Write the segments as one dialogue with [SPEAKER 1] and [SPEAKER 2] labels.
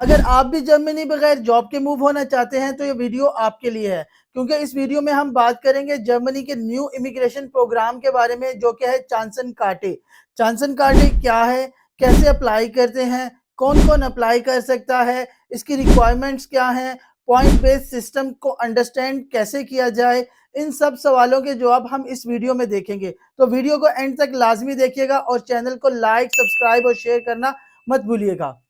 [SPEAKER 1] अगर आप भी जर्मनी बगैर जॉब के मूव होना चाहते हैं तो ये वीडियो आपके लिए है, क्योंकि इस वीडियो में हम बात करेंगे जर्मनी के न्यू इमिग्रेशन प्रोग्राम के बारे में, जो कि है चांसन कार्टे। चांसन कार्टे क्या है, कैसे अप्लाई करते हैं, कौन कौन अप्लाई कर सकता है, इसकी रिक्वायरमेंट्स क्या हैं, पॉइंट बेस्ड सिस्टम को अंडरस्टैंड कैसे किया जाए, इन सब सवालों के जवाब हम इस वीडियो में देखेंगे। तो वीडियो को एंड तक लाजमी देखिएगा और चैनल को लाइक, सब्सक्राइब और शेयर करना मत भूलिएगा।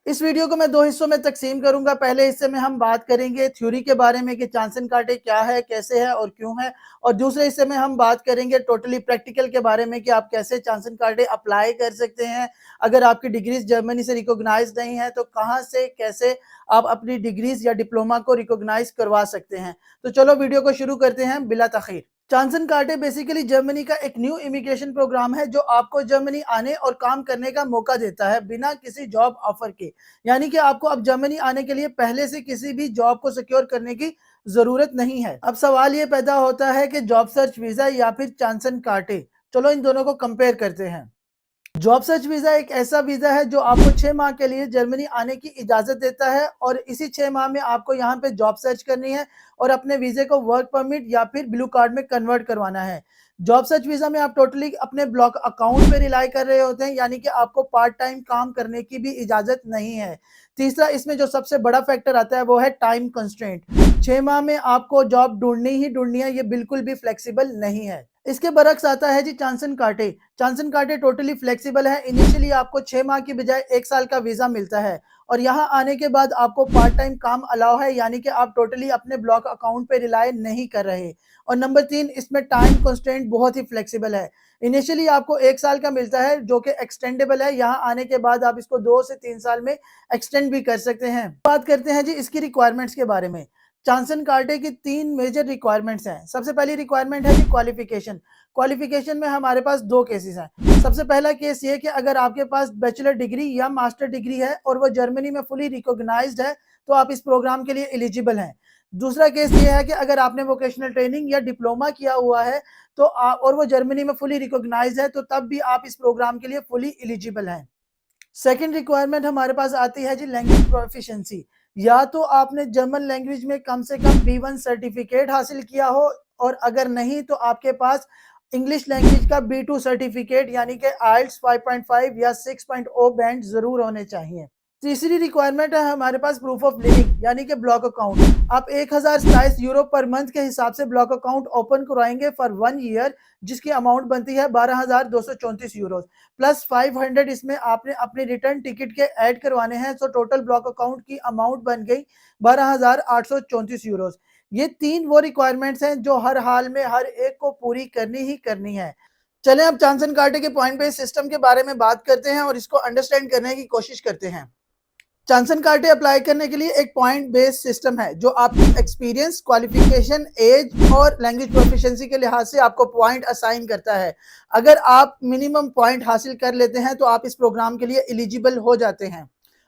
[SPEAKER 1] इस वीडियो को मैं दो हिस्सों में तकसीम करूंगा। पहले हिस्से में हम बात करेंगे थ्योरी के बारे में कि चांसन कार्टे क्या है, कैसे है और क्यों है, और दूसरे हिस्से में हम बात करेंगे टोटली प्रैक्टिकल के बारे में कि आप कैसे चांसन कार्टे अप्लाई कर सकते हैं। अगर आपकी डिग्रीज जर्मनी से रिकॉग्नाइज नहीं है तो कहाँ से कैसे आप अपनी डिग्रीज या डिप्लोमा को रिकॉग्नाइज करवा सकते हैं। तो चलो वीडियो को शुरू करते हैं बिला तखीर। चांसन कार्टे बेसिकली जर्मनी का एक न्यू इमिग्रेशन प्रोग्राम है जो आपको जर्मनी आने और काम करने का मौका देता है बिना किसी जॉब ऑफर के। यानी कि आपको अब जर्मनी आने के लिए पहले से किसी भी जॉब को सिक्योर करने की जरूरत नहीं है। अब सवाल ये पैदा होता है कि जॉब सर्च वीजा या फिर चांसन कार्टे। चलो इन दोनों को कंपेयर करते हैं। जॉब सर्च वीजा एक ऐसा वीजा है जो आपको 6 माह के लिए जर्मनी आने की इजाजत देता है और इसी 6 माह में आपको यहाँ पे जॉब सर्च करनी है और अपने वीजे को वर्क परमिट या फिर ब्लू कार्ड में कन्वर्ट करवाना है। जॉब सर्च वीजा में आप टोटली अपने ब्लॉक अकाउंट पे रिलाई कर रहे होते हैं, यानी कि आपको पार्ट टाइम काम करने की भी इजाजत नहीं है। तीसरा, इसमें जो सबसे बड़ा फैक्टर आता है वो है टाइम कंस्ट्रेंट। 6 माह में आपको जॉब ढूंढनी ही ढूंढनी है, ये बिल्कुल भी फ्लेक्सिबल नहीं है। इसके बरक्स आता है जी चांसन कार्टे। चांसन कार्टे टोटली फ्लेक्सिबल है। इनिशियली आपको 6 माह की बजाय 1 साल का वीजा मिलता है और यहाँ आने के बाद आपको पार्ट टाइम काम अलाउ है, यानी कि आप टोटली अपने ब्लॉक अकाउंट पे रिलाय नहीं कर रहे। और नंबर 3, इसमें टाइम कंस्ट्रेंट बहुत ही फ्लेक्सिबल है। इनिशियली आपको 1 साल का मिलता है जो कि एक्सटेंडेबल है। यहाँ आने के बाद आप इसको 2 से 3 साल में एक्सटेंड भी कर सकते हैं। बात करते हैं जी इसकी रिक्वायरमेंट्स के बारे में। चांसन कार्टे की 3 मेजर रिक्वायरमेंट्स हैं। सबसे पहली रिक्वायरमेंट है कि क्वालिफिकेशन। क्वालिफिकेशन में हमारे पास 2 केसेस हैं। सबसे पहला केस ये कि अगर आपके पास बैचलर डिग्री या मास्टर डिग्री है और वो जर्मनी में फुली रिकॉग्नाइज्ड है तो आप इस प्रोग्राम के लिए एलिजिबल हैं। दूसरा केस ये है कि अगर आपने वोकेशनल ट्रेनिंग या डिप्लोमा किया हुआ है तो और वो जर्मनी में फुली रिकॉग्नाइज्ड है तो तब भी आप इस प्रोग्राम के लिए फुली एलिजिबल हैं। सेकंड रिक्वायरमेंट हमारे पास आती है जी लैंग्वेज प्रोफिशिएंसी। या तो आपने जर्मन लैंग्वेज में कम से कम B1 सर्टिफिकेट हासिल किया हो, और अगर नहीं तो आपके पास इंग्लिश लैंग्वेज का B2 सर्टिफिकेट यानी कि IELTS 5.5 या 6.0 बैंड जरूर होने चाहिए। तीसरी रिक्वायरमेंट है हमारे पास प्रूफ ऑफ लिविंग यानी कि ब्लॉक अकाउंट। आप 1027 यूरो पर मंथ के हिसाब से ब्लॉक अकाउंट ओपन करवाएंगे फॉर 1 ईयर, जिसकी अमाउंट बनती है 12,234 यूरो प्लस 500 इसमें आपने अपने रिटर्न टिकट के ऐड करवाने हैं। तो टोटल ब्लॉक अकाउंट की अमाउंट बन गई 12,834 यूरो। ये 3 वो रिक्वायरमेंट्स हैं जो हर हाल में हर एक को पूरी करनी ही करनी है। चलें अब चांसन कार्टे के पॉइंट बेस्ड सिस्टम के बारे में बात करते हैं और इसको अंडरस्टैंड करने की कोशिश करते हैं। चांसन कार्टे अप्लाई करने के लिए एक पॉइंट बेस्ड सिस्टम है जो आपकी एक्सपीरियंस, क्वालिफिकेशन, एज और लैंग्वेज प्रोफिशिएंसी के लिहाज से आपको पॉइंट असाइन करता है। अगर आप मिनिमम पॉइंट हासिल कर लेते हैं तो आप इस प्रोग्राम के लिए एलिजिबल हो जाते हैं।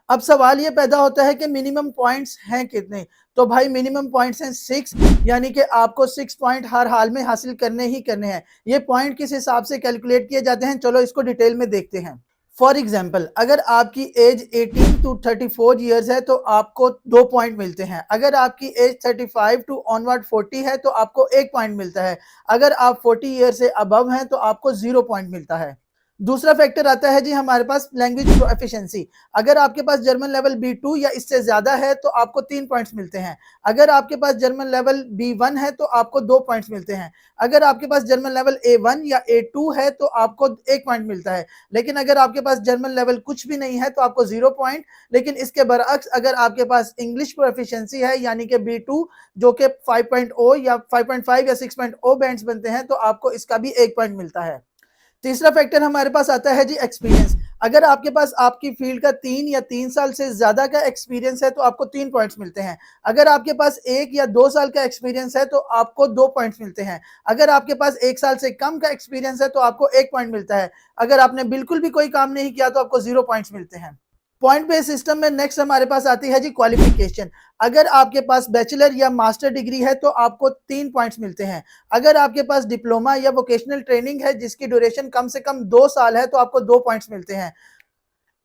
[SPEAKER 1] अब सवाल ये पैदा होता है कि मिनिमम पॉइंट्स हैं कितने। तो भाई मिनिमम पॉइंट्स हैं 6, यानी कि आपको 6 पॉइंट हर हाल में हासिल करने ही करने हैं। ये पॉइंट किस हिसाब से कैलकुलेट किए जाते हैं, चलो इसको डिटेल में देखते हैं। फॉर एग्जाम्पल, अगर आपकी एज 18 टू 34 ईयर्स है तो आपको 2 पॉइंट मिलते हैं। अगर आपकी एज 35 टू ऑनवर्ड 40 है तो आपको 1 पॉइंट मिलता है। अगर आप 40 ईयर से अबव हैं तो आपको 0 पॉइंट मिलता है। दूसरा फैक्टर आता है जी हमारे पास लैंग्वेज प्रोफिशिएंसी। अगर आपके पास जर्मन लेवल B2 या इससे ज्यादा है तो आपको 3 पॉइंट्स मिलते हैं। अगर आपके पास जर्मन लेवल B1 है तो आपको 2 पॉइंट्स मिलते हैं। अगर आपके पास जर्मन लेवल A1 या A2 है तो आपको 1 पॉइंट मिलता है। लेकिन अगर आपके पास जर्मन लेवल कुछ भी नहीं है तो आपको 0 पॉइंट। लेकिन इसके बरअक्स अगर आपके पास इंग्लिश प्रोफिशिएंसी है यानी कि B2 जो कि 5.0 या 5.5 या 6.0 बैंड्स बनते हैं तो आपको इसका भी 1 पॉइंट मिलता है। तीसरा फैक्टर हमारे पास आता है जी एक्सपीरियंस। अगर आपके पास आपकी फील्ड का 3 या 3 साल से ज्यादा का एक्सपीरियंस है तो आपको 3 पॉइंट्स मिलते हैं। अगर आपके पास 1 या 2 साल का एक्सपीरियंस है तो आपको 2 पॉइंट्स मिलते हैं। अगर आपके पास 1 साल से कम का एक्सपीरियंस है तो आपको 1 पॉइंट मिलता है। अगर आपने बिल्कुल भी कोई काम नहीं किया तो आपको 0 पॉइंट्स मिलते हैं। पॉइंट बेस्ड सिस्टम में नेक्स्ट हमारे पास आती है जी क्वालिफिकेशन। अगर आपके पास बैचलर या मास्टर डिग्री है तो आपको 3 पॉइंट्स मिलते हैं। अगर आपके पास डिप्लोमा या वोकेशनल ट्रेनिंग है जिसकी ड्यूरेशन कम से कम 2 साल है तो आपको 2 पॉइंट्स मिलते हैं।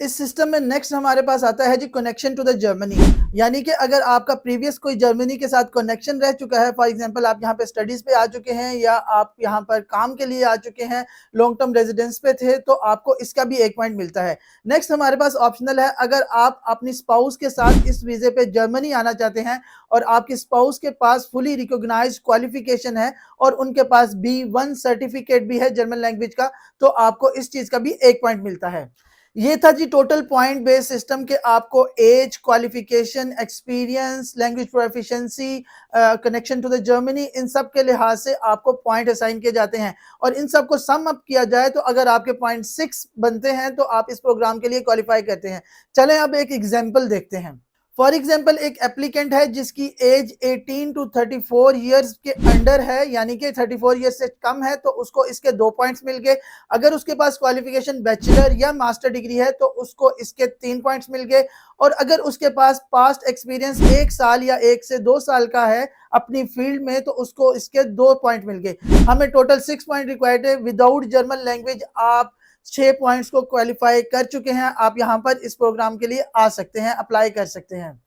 [SPEAKER 1] इस सिस्टम में नेक्स्ट हमारे पास आता है जी कनेक्शन टू द जर्मनी, यानी कि अगर आपका प्रीवियस कोई जर्मनी के साथ कनेक्शन रह चुका है, फॉर एग्जांपल आप यहाँ पे स्टडीज पे आ चुके हैं या आप यहाँ पर काम के लिए आ चुके हैं, लॉन्ग टर्म रेजिडेंस पे थे, तो आपको इसका भी 1 पॉइंट मिलता है। नेक्स्ट हमारे पास ऑप्शनल है, अगर आप अपनी स्पाउस के साथ इस वीजे पे जर्मनी आना चाहते हैं और आपकी स्पाउस के पास फुली रिकॉग्नाइज क्वालिफिकेशन है और उनके पास B1 सर्टिफिकेट भी है जर्मन लैंग्वेज का, तो आपको इस चीज का भी 1 पॉइंट मिलता है। ये था जी टोटल पॉइंट बेस्ड सिस्टम के आपको age, qualification, experience, language proficiency, connection to the Germany, इन सब के लिहाज से आपको पॉइंट असाइन किए जाते हैं और इन सब को सम अप किया जाए तो अगर आपके पॉइंट 6 बनते हैं तो आप इस प्रोग्राम के लिए क्वालिफाई करते हैं। चलें अब एक एग्जाम्पल देखते हैं। फॉर एग्जाम्पल एक एप्लीकेंट है जिसकी एज 18 टू 34 ईयर्स के अंडर है, यानी कि 34 ईयर्स से कम है, तो उसको इसके 2 पॉइंट्स मिल गए। अगर उसके पास क्वालिफिकेशन बैचलर या मास्टर डिग्री है तो उसको इसके 3 पॉइंट्स मिल गए और अगर उसके पास पास्ट एक्सपीरियंस 1 साल या 1 से 2 साल का है अपनी फील्ड में तो उसको इसके 2 पॉइंट मिल गए। हमें टोटल 6 पॉइंट रिक्वायर्ड है। विदाउट जर्मन लैंग्वेज आप 6 पॉइंट्स को क्वालिफाई कर चुके हैं, आप यहाँ पर इस प्रोग्राम के लिए आ सकते हैं, अप्लाई कर सकते हैं।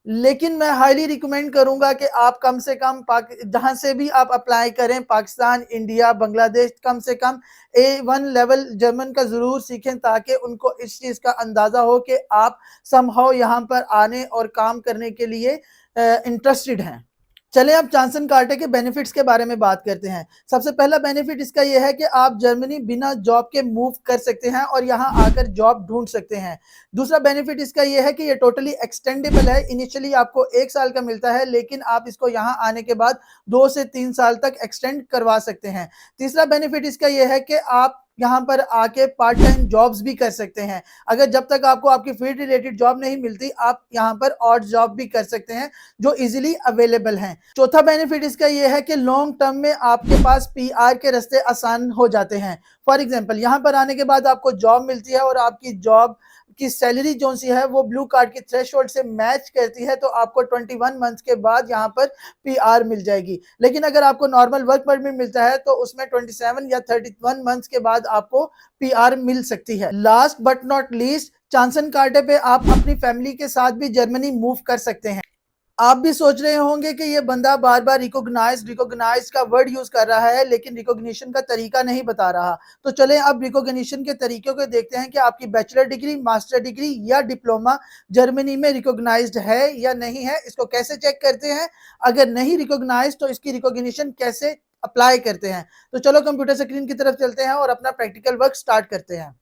[SPEAKER 1] लेकिन मैं हाईली रिकमेंड करूंगा कि आप कम से कम जहां से भी आप अप्लाई करें, पाकिस्तान, इंडिया, बांग्लादेश, कम से कम A1 लेवल जर्मन का जरूर सीखें ताकि उनको इस चीज का अंदाजा हो कि आप समहाउ यहाँ पर आने और काम करने के लिए इंटरेस्टेड हैं। चले अब चांसन कार्टे के बेनिफिट्स के बारे में बात करते हैं। सबसे पहला बेनिफिट इसका यह है कि आप जर्मनी बिना जॉब के मूव कर सकते हैं और यहाँ आकर जॉब ढूंढ सकते हैं। दूसरा बेनिफिट इसका यह है कि ये टोटली एक्सटेंडेबल है। इनिशियली आपको 1 साल का मिलता है लेकिन आप इसको यहाँ आने के बाद 2 से 3 साल तक एक्सटेंड करवा सकते हैं। तीसरा बेनिफिट इसका यह है कि आप यहाँ पर आके पार्ट टाइम जॉब्स भी कर सकते हैं। अगर जब तक आपको आपकी फील्ड रिलेटेड जॉब नहीं मिलती आप यहाँ पर ऑड जॉब भी कर सकते हैं जो इजीली अवेलेबल हैं। चौथा बेनिफिट इसका यह है कि लॉन्ग टर्म में आपके पास PR के रास्ते आसान हो जाते हैं। फॉर एग्जांपल यहाँ पर आने के बाद आपको जॉब मिलती है और आपकी जॉब की सैलरी जो सी है वो ब्लू कार्ड की थ्रेशोल्ड से मैच करती है तो आपको 21 मंथ के बाद यहाँ पर PR मिल जाएगी। लेकिन अगर आपको नॉर्मल वर्क परमिट मिलता है तो उसमें 27 या 31 मंथ के बाद आपको PR मिल सकती है। लास्ट बट नॉट लीस्ट, चांसन कार्टे पे आप अपनी फैमिली के साथ भी जर्मनी मूव कर सकते हैं। आप भी सोच रहे होंगे कि ये बंदा बार बार रिकॉग्नाइज का वर्ड यूज कर रहा है लेकिन रिकॉग्निशन का तरीका नहीं बता रहा। तो चलें अब रिकॉग्निशन के तरीकों को देखते हैं कि आपकी बैचलर डिग्री, मास्टर डिग्री या डिप्लोमा जर्मनी में रिकॉग्नाइज्ड है या नहीं है। इसको कैसे चेक करते हैं, अगर नहीं रिकॉग्नाइज तो इसकी रिकॉग्निशन कैसे अप्लाई करते हैं। तो चलो कंप्यूटर स्क्रीन की तरफ चलते हैं और अपना प्रैक्टिकल वर्क स्टार्ट करते हैं।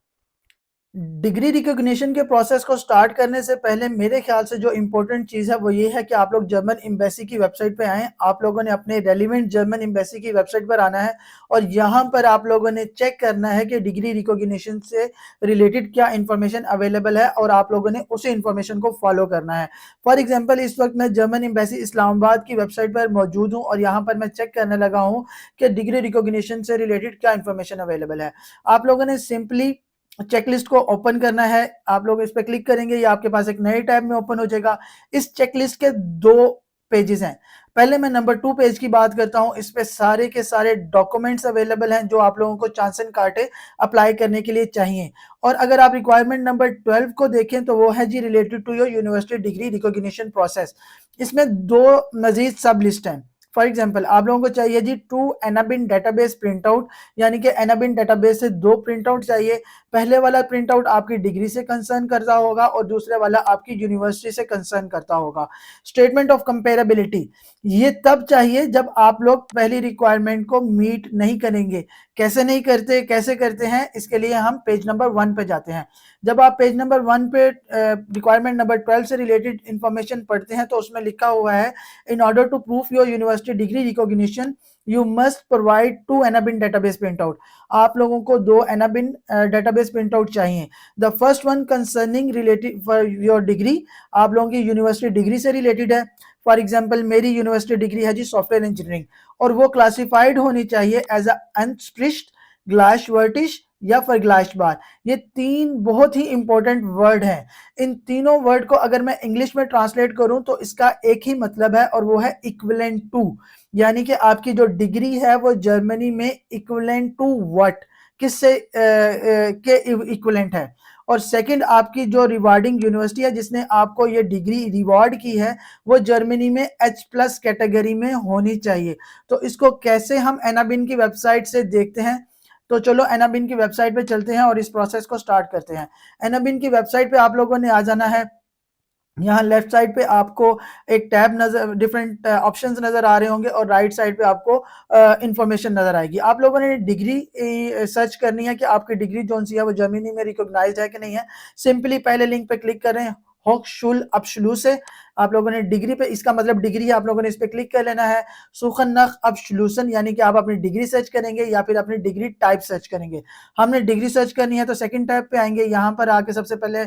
[SPEAKER 1] डिग्री रिकॉग्निशन के प्रोसेस को स्टार्ट करने से पहले मेरे ख्याल से जो इम्पोर्टेंट चीज़ है वो ये है कि आप लोग जर्मन एम्बेसी की वेबसाइट पे आएँ। आप लोगों ने अपने रेलिवेंट जर्मन एम्बेसी की वेबसाइट पर आना है और यहाँ पर आप लोगों ने चेक करना है कि डिग्री रिकॉग्निशन से रिलेटेड क्या इन्फॉर्मेशन अवेलेबल है और आप लोगों ने उसी इन्फॉर्मेशन को फॉलो करना है। फॉर एग्जाम्पल इस वक्त मैं जर्मन एम्बेसी इस्लामाबाद की वेबसाइट पर मौजूद हूँ और यहाँ पर मैं चेक करने लगा हूँ कि डिग्री रिकॉग्निशन से रिलेटेड क्या इन्फॉर्मेशन अवेलेबल है। आप लोगों ने सिंपली चेकलिस्ट को ओपन करना है। आप लोग इस पर क्लिक करेंगे, ये आपके पास एक नए टैब में ओपन हो जाएगा। इस चेकलिस्ट के 2 पेजेस हैं। पहले मैं नंबर 2 पेज की बात करता हूं। इस पे सारे के सारे डॉक्यूमेंट्स अवेलेबल हैं जो आप लोगों को चांसन कार्टे अप्लाई करने के लिए चाहिए। और अगर आप रिक्वायरमेंट नंबर 12 को देखें तो वो है जी related to your university degree recognition process. इसमें 2 मजीद सब लिस्ट हैं। फॉर एग्जाम्पल आप लोगों को चाहिए जी 2 एनाबिन डेटाबेस प्रिंट आउट, यानी कि एनाबिन डेटाबेस से 2 प्रिंट आउट चाहिए। पहले वाला प्रिंट आउट आपकी डिग्री से कंसर्न करता होगा और दूसरे वाला आपकी यूनिवर्सिटी से कंसर्न करता होगा। स्टेटमेंट ऑफ कंपेरेबिलिटी ये तब चाहिए जब आप लोग पहली रिक्वायरमेंट को मीट नहीं करेंगे। कैसे नहीं करते, कैसे करते हैं, इसके लिए हम पेज नंबर 1 पे जाते हैं। जब आप पेज नंबर 1 पे रिक्वायरमेंट नंबर 12 से रिलेटेड इंफॉर्मेशन पढ़ते हैं तो उसमें लिखा हुआ है in order to proof your university degree recognition you must provide 2 Anabin database print out. आप लोगों को 2 एनाबिन डेटाबेस प्रिंट आउट चाहिए। The first one concerning related for your degree, आप लोगों की यूनिवर्सिटी डिग्री से रिलेटेड है। फॉर एग्जाम्पल मेरी यूनिवर्सिटी डिग्री है जी सॉफ्टवेयर इंजीनियरिंग और वो क्लासिफाइड होनी चाहिए एज अनस्प्रिश्ड, ग्लासवर्टिश या फर्ग्लाइशबार। ये 3 बहुत ही इंपॉर्टेंट वर्ड हैं। इन तीनों वर्ड को अगर मैं इंग्लिश में ट्रांसलेट करूं तो इसका एक ही मतलब है और वो है इक्विवेलेंट टू, यानी कि आपकी जो डिग्री है वो जर्मनी में इक्विवेलेंट टू व्हाट, किससे के इक्विवेलेंट है। और सेकंड आपकी जो रिवार्डिंग यूनिवर्सिटी है जिसने आपको ये डिग्री रिवार्ड की है वो जर्मनी में H+ कैटेगरी में होनी चाहिए। तो इसको कैसे हम एनाबिन की वेबसाइट से देखते हैं, तो चलो एनाबिन की वेबसाइट पे चलते हैं और इस प्रोसेस को स्टार्ट करते हैं। एनाबिन की वेबसाइट पे आप लोगों ने आ जाना है। यहाँ लेफ्ट साइड पे आपको एक टैब नजर, डिफरेंट ऑप्शंस नजर आ रहे होंगे और राइट साइड पे आपको इंफॉर्मेशन नजर आएगी। आप लोगों ने डिग्री सर्च करनी है कि आपकी डिग्री जोन सी है वो जर्मनी में रिकॉग्नाइज्ड है कि नहीं है। सिंपली पहले लिंक पे क्लिक करें, होक्सशुल अब्सलू से आप लोगों ने डिग्री पे, इसका मतलब डिग्री है, आप लोगों ने इस पे क्लिक कर लेना है। सुखन नख अब्सलूसन यानी कि आप अपनी डिग्री सर्च करेंगे या फिर अपनी डिग्री टाइप सर्च करेंगे। हमने डिग्री सर्च करनी है तो सेकंड टैब पे आएंगे। यहाँ पर आके सबसे पहले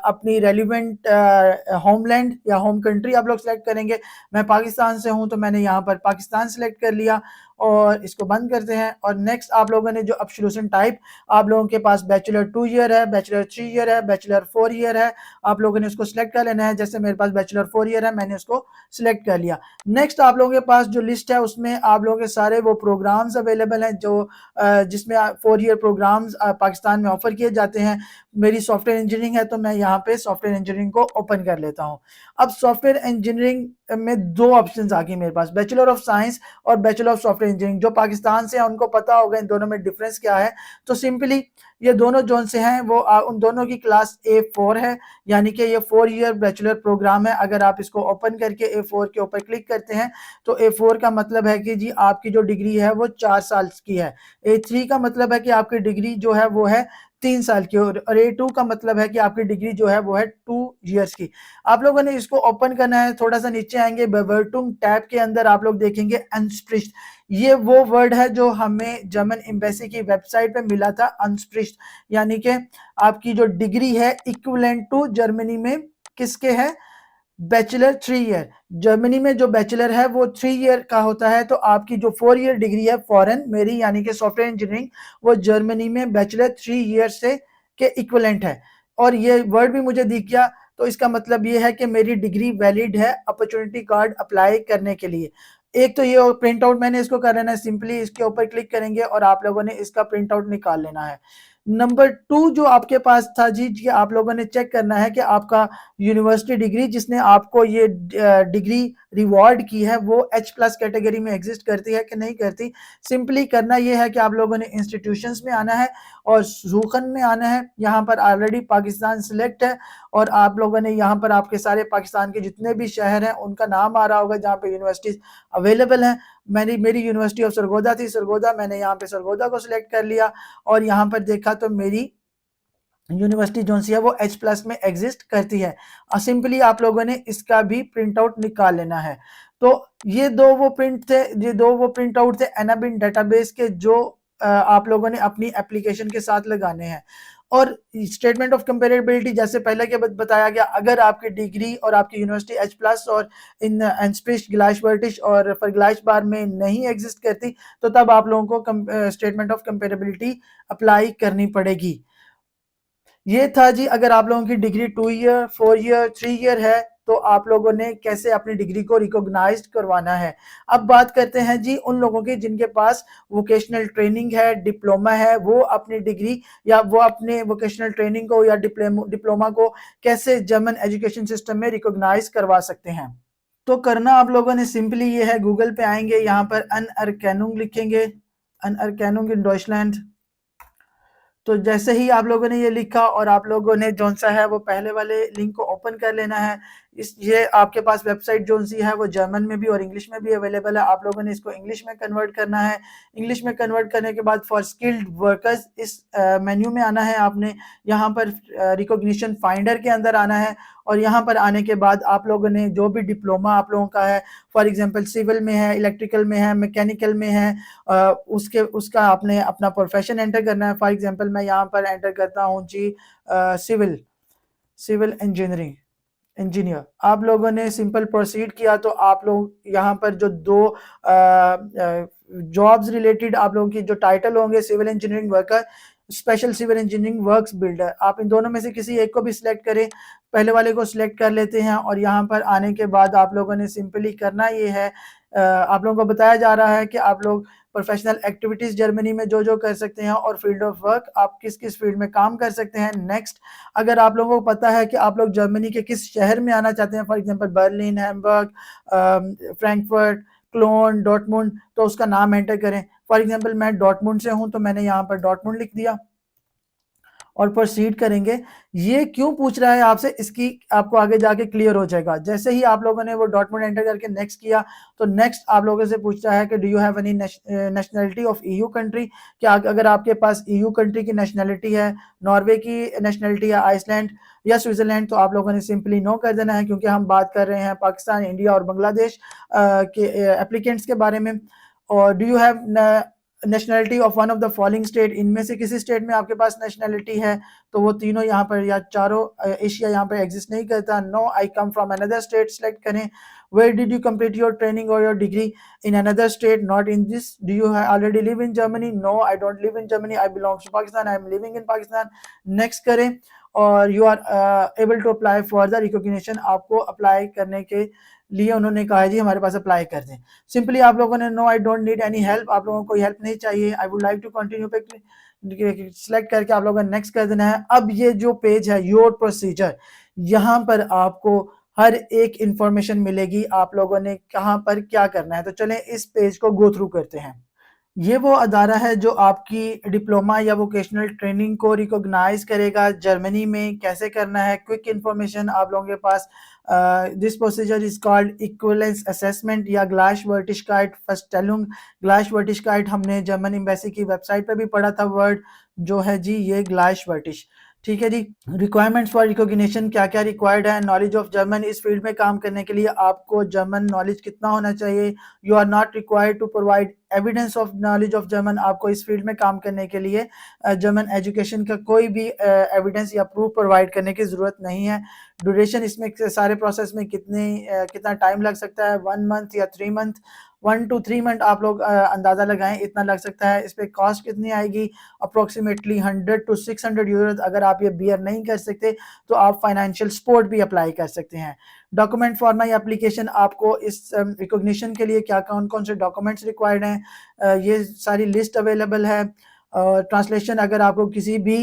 [SPEAKER 1] अपनी रेलिवेंट होमलैंड या होम कंट्री आप लोग सेलेक्ट करेंगे। मैं पाकिस्तान से हूं तो मैंने यहाँ पर पाकिस्तान सेलेक्ट कर लिया और इसको बंद करते हैं। और नेक्स्ट आप लोगों ने जो अब्सोल्यूशन टाइप, आप लोगों के पास बैचलर 2 ईयर है, बैचलर 3 ईयर है, बैचलर 4 ईयर है, आप लोगों ने उसको सिलेक्ट कर लेना है। जैसे मेरे पास बैचलर 4 ईयर है, मैंने उसको सिलेक्ट कर लिया। नेक्स्ट आप लोगों के पास जो लिस्ट है उसमें आप लोगों के सारे वो प्रोग्राम्स अवेलेबल हैं जो जिसमें 4 ईयर प्रोग्राम्स पाकिस्तान में ऑफर किए जाते हैं। मेरी सॉफ्टवेयर इंजीनियरिंग है तो मैं यहाँ पे सॉफ्टवेयर इंजीनियरिंग को ओपन कर लेता हूँ। अब सॉफ्टवेयर इंजीनियरिंग में दो ऑप्शंस आ गई मेरे पास, बैचलर ऑफ साइंस और बैचलर ऑफ सॉफ्टवेयर इंजीनियरिंग। जो पाकिस्तान से है उनको पता होगा इन दोनों में डिफरेंस क्या है। तो सिंपली ये दोनों जोन से हैं वो उन दोनों की क्लास A4 है, यानी कि ये 4 ईयर बैचलर प्रोग्राम है। अगर आप इसको ओपन करके A4 के ऊपर क्लिक करते हैं तो A4 का मतलब है कि जी आपकी जो डिग्री है वो 4 साल की है। A3 का मतलब है कि आपकी डिग्री जो है वो है 3 साल की, और A2 का मतलब है कि आपकी डिग्री जो है वो है 2 ईयर्स की। आप लोगों ने इसको ओपन करना है, थोड़ा सा नीचे आएंगे, बेवर्टुम टैब के अंदर आप लोग देखेंगे अनस्प्रिच्ड। ये वो वर्ड है जो हमें जर्मन एम्बेसी की वेबसाइट पे मिला था, अनस्प्रिच्ड, यानी कि आपकी जो डिग्री है इक्विवेलेंट टू जर्मनी में किसके है, बैचलर 3 ईयर। जर्मनी में जो बैचलर है वो 3 ईयर का होता है, तो आपकी जो 4 ईयर डिग्री है फॉरेन मेरी यानी कि सॉफ्टवेयर इंजीनियरिंग, वो जर्मनी में बैचलर 3 ईयर से के इक्विवेलेंट है। और ये वर्ड भी मुझे दिख गया, तो इसका मतलब ये है कि मेरी डिग्री वैलिड है अपॉर्चुनिटी कार्ड अप्लाई करने के लिए। एक तो ये प्रिंट आउट मैंने इसको कर लेना है, सिंपली इसके ऊपर क्लिक करेंगे और आप लोगों ने इसका प्रिंट आउट निकाल लेना है। नंबर 2 जो आपके पास था जी, आप लोगों ने चेक करना है कि आपका यूनिवर्सिटी डिग्री जिसने आपको ये डिग्री रिवॉर्ड की है वो H+ कैटेगरी में एग्जिस्ट करती है कि नहीं करती। सिंपली करना ये है कि आप लोगों ने इंस्टीट्यूशंस में आना है और सूखन में आना है। यहाँ पर ऑलरेडी पाकिस्तान सिलेक्ट है और आप लोगों ने यहाँ पर आपके सारे पाकिस्तान के जितने भी शहर हैं उनका नाम आ रहा होगा जहाँ पे यूनिवर्सिटीज अवेलेबल हैं। मेरी यूनिवर्सिटी ऑफ सरगोदा थी, सरगोदा, मैंने यहाँ पे सरगोदा को सिलेक्ट कर लिया और यहाँ पर देखा तो मेरी यूनिवर्सिटी जो सी है वो H+ में एग्जिस्ट करती है। सिंपली आप लोगों ने इसका भी प्रिंट आउट निकाल लेना है। तो ये दो वो प्रिंट आउट थे एनाबिन डेटाबेस के जो आप लोगों ने अपनी एप्लीकेशन के साथ लगाने हैं। और स्टेटमेंट ऑफ कंपेरेबिलिटी जैसे पहले के बताया गया, अगर आपकी डिग्री और आपकी यूनिवर्सिटी H+ और इन एंस्प्रिच ग्लाइशवर्टिश और फरग्लाइश बार में नहीं एग्जिस्ट करती तो तब आप लोगों को स्टेटमेंट ऑफ कंपेरेबिलिटी अप्लाई करनी पड़ेगी। ये था जी, अगर आप लोगों की डिग्री 2 ईयर, 4 ईयर, 3 ईयर है तो आप लोगों ने कैसे अपनी डिग्री को रिकॉग्नाइज्ड करवाना है। अब बात करते हैं जी उन लोगों की जिनके पास वोकेशनल ट्रेनिंग है, डिप्लोमा है, वो अपनी डिग्री या वो अपने वोकेशनल ट्रेनिंग को या डिप्लोमा को कैसे जर्मन एजुकेशन सिस्टम में रिकॉग्नाइज करवा सकते हैं। तो करना आप लोगों ने सिंपली ये है, गूगल पे आएंगे, यहाँ पर अनअर्केनुंग लिखेंगे, अनअर्केनुंग इन डॉइचलैंड। तो जैसे ही आप लोगों ने ये लिखा और आप लोगों ने जोन सा है वो पहले वाले लिंक को ओपन कर लेना है। ये आपके पास वेबसाइट जोन सी है वो जर्मन में भी और इंग्लिश में भी अवेलेबल है। आप लोगों ने इसको इंग्लिश में कन्वर्ट करना है। इंग्लिश में कन्वर्ट करने के बाद फॉर स्किल्ड वर्कर्स इस मेन्यू में आना है आपने। यहाँ पर रिकॉग्निशन फाइंडर के अंदर आना है और यहाँ पर आने के बाद आप लोगों ने जो भी डिप्लोमा आप लोगों का है, फॉर एग्जांपल सिविल में है, इलेक्ट्रिकल में है, मैकेनिकल में है, उसका आपने अपना प्रोफेशन एंटर करना है। फॉर एग्जांपल मैं यहाँ पर एंटर करता हूँ जी सिविल इंजीनियर। आप लोगों ने सिंपल प्रोसीड किया तो आप लोग यहाँ पर जो दो जॉब्स रिलेटेड आप लोगों की जो टाइटल होंगे, civil engineering worker, special civil engineering works builder, आप इन दोनों में से किसी एक को भी सिलेक्ट करें। पहले वाले को सिलेक्ट कर लेते हैं और यहाँ पर आने के बाद आप लोगों ने सिंपली करना ये है, आप लोगों को बताया जा रहा है कि आप लोग प्रोफेशनल एक्टिविटीज़ जर्मनी में जो कर सकते हैं और फील्ड ऑफ वर्क आप किस किस फील्ड में काम कर सकते हैं। नेक्स्ट, अगर आप लोगों को पता है कि आप लोग जर्मनी के किस शहर में आना चाहते हैं, for example Berlin, Hamburg, Frankfurt, clone, Dortmund, तो उसका नाम एंटर करें। फॉर एग्जांपल मैं डॉर्टमुंड से हूं तो मैंने यहाँ पर डॉर्टमुंड लिख दिया और प्रोसीड करेंगे। ये क्यों पूछ रहा है आपसे, इसकी आपको आगे जाके क्लियर हो जाएगा। जैसे ही आप लोगों ने वो डॉक्यूमेंट एंटर करके नेक्स्ट किया तो नेक्स्ट आप लोगों से पूछ रहा है कि do you have any nationality of EU country, क्या अगर आपके पास ईयू कंट्री की नेशनैलिटी है, नॉर्वे की नेशनैलिटी है, आइसलैंड या स्विट्जरलैंड, तो आप लोगों ने सिंपली नो कर देना है, क्योंकि हम बात कर रहे हैं पाकिस्तान, इंडिया और बांग्लादेश के एप्लीकेंट्स के बारे में। और do you have nationality of one of the following state, इनमें से किसी स्टेट में आपके पास नेशनैलिटी है, तो वो तीनों यहाँ पर या चारों एशिया यहाँ पर एग्जिस्ट नहीं करता। No, I come from another state select करें। Where did you complete your training और your degree, in another state, not in this. Do you already live in Germany, no I don't live in Germany, I belongs to Pakistan, I am living in Pakistan. Next करें। और you are able to apply for the recognition, आपको apply करने के लिए उन्होंने कहा है जी हमारे पास अप्लाई कर दें। सिंपली आप लोगों ने no I don't need any help, आप लोगों को कोई हेल्प नहीं चाहिए, I would like to continue पे सिलेक्ट करके आप लोगों ने नेक्स्ट कर देना है। अब ये जो पेज है योर प्रोसीजर, यहाँ पर आपको हर एक इंफॉर्मेशन मिलेगी, आप लोगों ने कहाँ पर क्या करना है। तो चलें इस पेज को गो थ्रू करते हैं। ये वो अदारा है जो आपकी डिप्लोमा या वोकेशनल ट्रेनिंग को रिकॉग्नाइज करेगा जर्मनी में। कैसे करना है, क्विक इन्फॉर्मेशन आप लोगों के पास। This procedure is called equivalence assessment या ग्लाइशवर्टिशकाइट फर्स्टेलुंग। ग्लाइशवर्टिशकाइट हमने जर्मन एम्बेसी की वेबसाइट पर भी पढ़ा था वर्ड, जो है जी ये ग्लाइशवर्टिश। ठीक है जी। रिक्वायरमेंट्स फॉर रिकॉग्निशन, क्या क्या रिक्वायर्ड है। नॉलेज ऑफ जर्मन, इस फील्ड में काम करने के लिए आपको जर्मन नॉलेज कितना होना चाहिए। You are not required to provide evidence of knowledge of German, आपको इस फील्ड में काम करने के लिए जर्मन एजुकेशन का कोई भी एविडेंस या प्रूफ प्रोवाइड करने की ज़रूरत नहीं है। ड्यूरेशन इसमें सारे प्रोसेस में कितना टाइम लग सकता है, 1 मंथ या 3 मंथ, 1 to 3 मंथ आप लोग अंदाज़ा लगाएं इतना लग सकता है। इस पर कॉस्ट कितनी आएगी, अप्रोक्सीमेटली 100 to 600 यूरो। अगर आप ये बियर नहीं कर सकते तो आप फाइनेंशियल सपोर्ट भी अप्लाई कर सकते हैं। डॉक्यूमेंट फॉर माई एप्लीकेशन, आपको इस रिकॉग्निशन के लिए क्या कौन कौन से डॉक्यूमेंट्स रिक्वायर्ड हैं, ये सारी लिस्ट अवेलेबल है। ट्रांसलेशन, अगर आपको किसी भी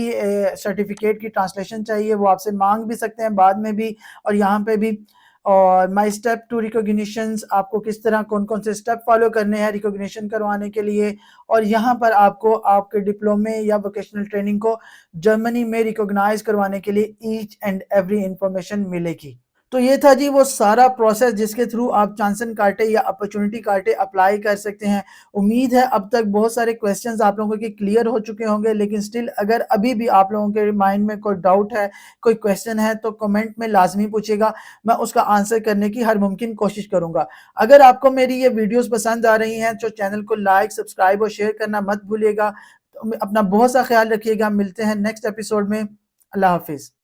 [SPEAKER 1] सर्टिफिकेट की ट्रांसलेशन चाहिए वो आपसे मांग भी सकते हैं बाद में भी और यहाँ पे भी। और माई स्टेप टू रिकॉग्निशंस, आपको किस तरह कौन कौन से स्टेप फॉलो करने हैं रिकॉग्निशन करवाने के लिए। और यहाँ पर आपको आपके डिप्लोमे या वोकेशनल ट्रेनिंग को जर्मनी में रिकॉग्नाइज करवाने के लिए ईच एंड एवरी इंफॉर्मेशन मिलेगी। तो ये था जी वो सारा प्रोसेस जिसके थ्रू आप चांसन कार्टे या अपॉर्चुनिटी कार्टे अप्लाई कर सकते हैं। उम्मीद है अब तक बहुत सारे क्वेश्चंस आप लोगों के क्लियर हो चुके होंगे, लेकिन स्टिल अगर अभी भी आप लोगों के माइंड में कोई डाउट है, कोई क्वेश्चन है, तो कमेंट में लाजमी पूछेगा, मैं उसका आंसर करने की हर मुमकिन कोशिश करूंगा। अगर आपको मेरी ये वीडियोस पसंद आ रही हैं तो चैनल को लाइक, सब्सक्राइब और शेयर करना मत भूलिएगा। तो अपना बहुत सा ख्याल रखिएगा, मिलते हैं नेक्स्ट एपिसोड में। अल्लाह हाफिज़।